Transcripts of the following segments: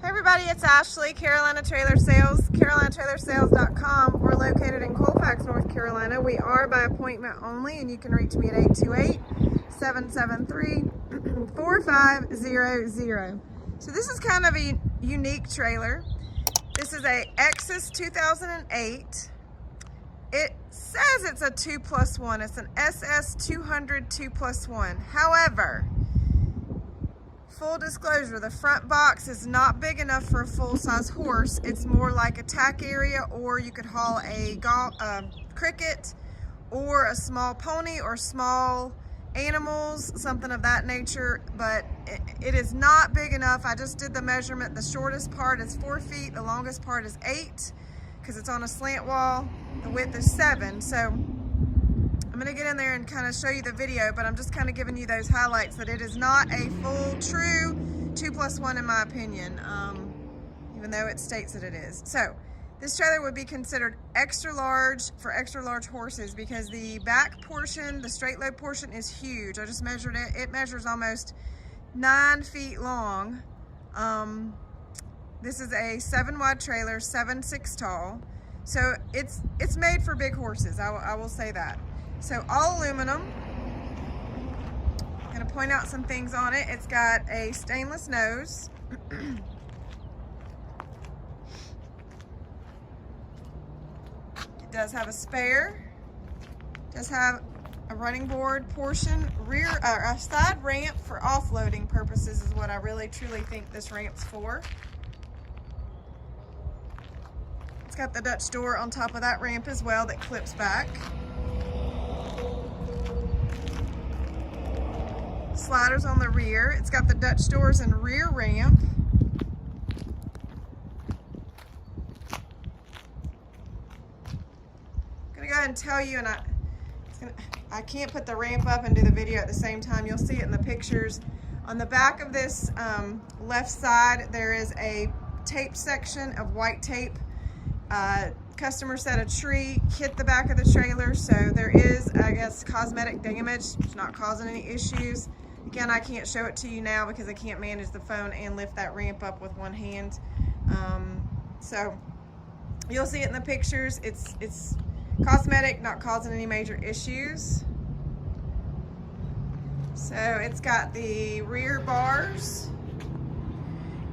Hey everybody, it's Ashley, Carolina Trailer Sales, CarolinaTrailerSales.com. We're located in Colfax, North Carolina. We are by appointment only, and you can reach me at 828-773-4500. So this is kind of a unique trailer. This is a Exiss 2008. It says it's a 2+1. It's an SS 200 2+1. However, full disclosure, the front box is not big enough for a full-size horse. It's more like a tack area, or you could haul a cricket or a small pony or small animals, something of that nature, but it is not big enough. I just did the measurement. The shortest part is 4 feet, the longest part is 8 because it's on a slant wall. The width is 7. So I'm gonna get in there and kind of show you the video, but I'm just kind of giving you those highlights that it is not a full, true 2+1 in my opinion, even though it states that it is. So this trailer would be considered extra large for extra large horses because the back portion, the straight load portion, is huge. I just measured it. It measures almost 9 feet long. This is a 7-wide trailer, 7'6" tall. So it's made for big horses, I will say that. So all aluminum. I'm gonna point out some things on it. It's got a stainless nose. It does have a spare. It does have a running board portion, a side ramp for offloading purposes is what I really truly think this ramp's for. It's got the Dutch door on top of that ramp as well that clips back. Sliders on the rear. It's got the Dutch doors and rear ramp. I'm gonna go ahead and tell you, and I can't put the ramp up and do the video at the same time. You'll see it in the pictures. On the back of this left side, there is a tape section of white tape. Customer said a tree hit the back of the trailer, so there is, I guess, cosmetic damage. It's not causing any issues. Again, I can't show it to you now because I can't manage the phone and lift that ramp up with one hand. So you'll see it in the pictures. It's cosmetic, not causing any major issues. So it's got the rear bars.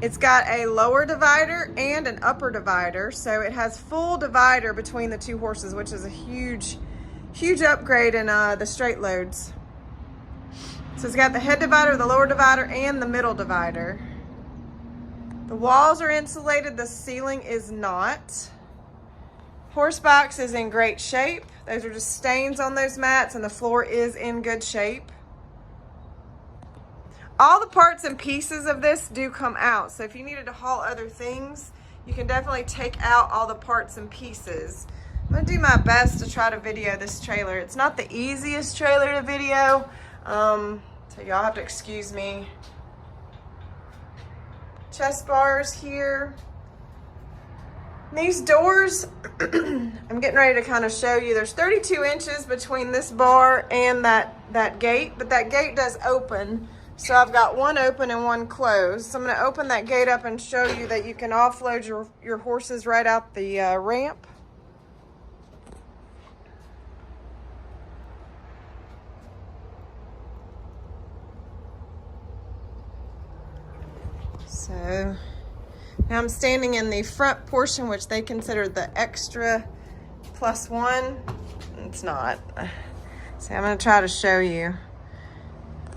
It's got a lower divider and an upper divider. So it has full divider between the two horses, which is a huge upgrade in the straight loads. So it's got the head divider, the lower divider, and the middle divider. The walls are insulated, the ceiling is not. Horse box is in great shape. Those are just stains on those mats, and the floor is in good shape. All the parts and pieces of this do come out. So if you needed to haul other things, you can definitely take out all the parts and pieces. I'm gonna do my best to try to video this trailer. It's not the easiest trailer to video. So y'all have to excuse me. Chest bars here. These doors, I'm getting ready to kind of show you. There's 32 inches between this bar and that gate, but that gate does open. So I've got one open and one closed. So I'm gonna open that gate up and show you that you can offload your horses right out the ramp. So now I'm standing in the front portion, which they consider the extra +1. It's not. So I'm gonna try to show you.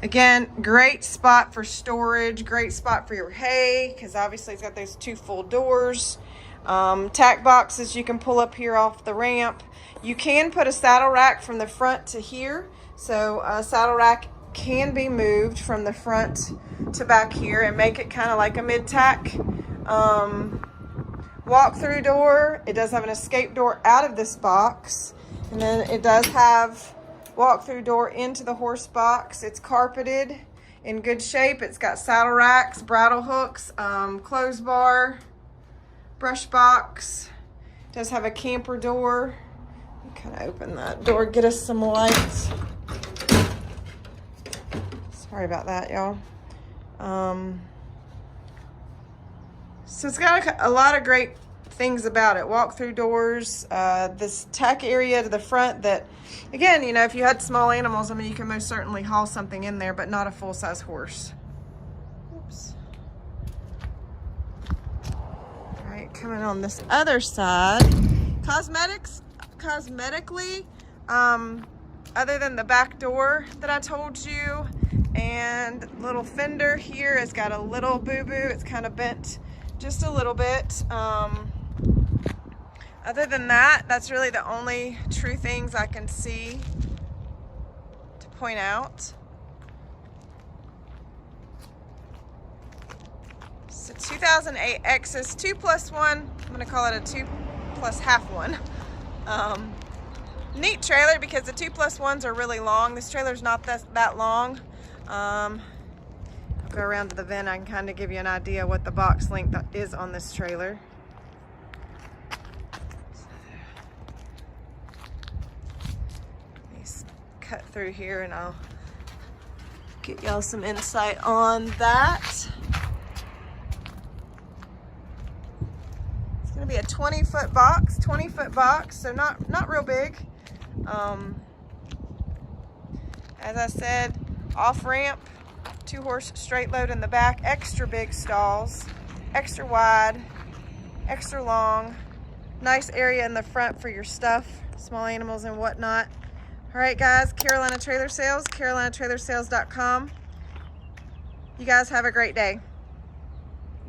Again, great spot for storage, great spot for your hay, because obviously it's got those 2 full doors. Tack boxes you can pull up here off the ramp. You can put a saddle rack from the front to here. So a saddle rack can be moved from the front to back here and make it kind of like a mid-tack. Walk-through door. It does have an escape door out of this box, and then it does have walk-through door into the horse box. It's carpeted in good shape. It's got saddle racks, bridle hooks, clothes bar, brush box. It does have a camper door. Kind of open that door, get us some light. Sorry about that, y'all. So it's got a lot of great things about it. Walk-through doors, this tack area to the front that, again, you know, if you had small animals, I mean, you can most certainly haul something in there, but not a full-size horse. Oops. All right, coming on this other side. Cosmetically, other than the back door that I told you, and little fender here has got a little boo-boo. It's kind of bent just a little bit. Other than that, that's really the only true things I can see to point out. It's a 2008 Exiss 2+1. I'm gonna call it a 2+1. Neat trailer because the 2+1s are really long. This trailer's not that long. I'll go around to the vent. I can kind of give you an idea what the box length is on this trailer. Cut through here and I'll get y'all some insight on that. It's gonna be a 20-foot box, so not real big. As I said, off ramp, 2-horse straight load in the back, extra big stalls, extra wide, extra long, nice area in the front for your stuff, small animals and whatnot. All right, guys, Carolina Trailer Sales, carolinatrailersales.com. You guys have a great day.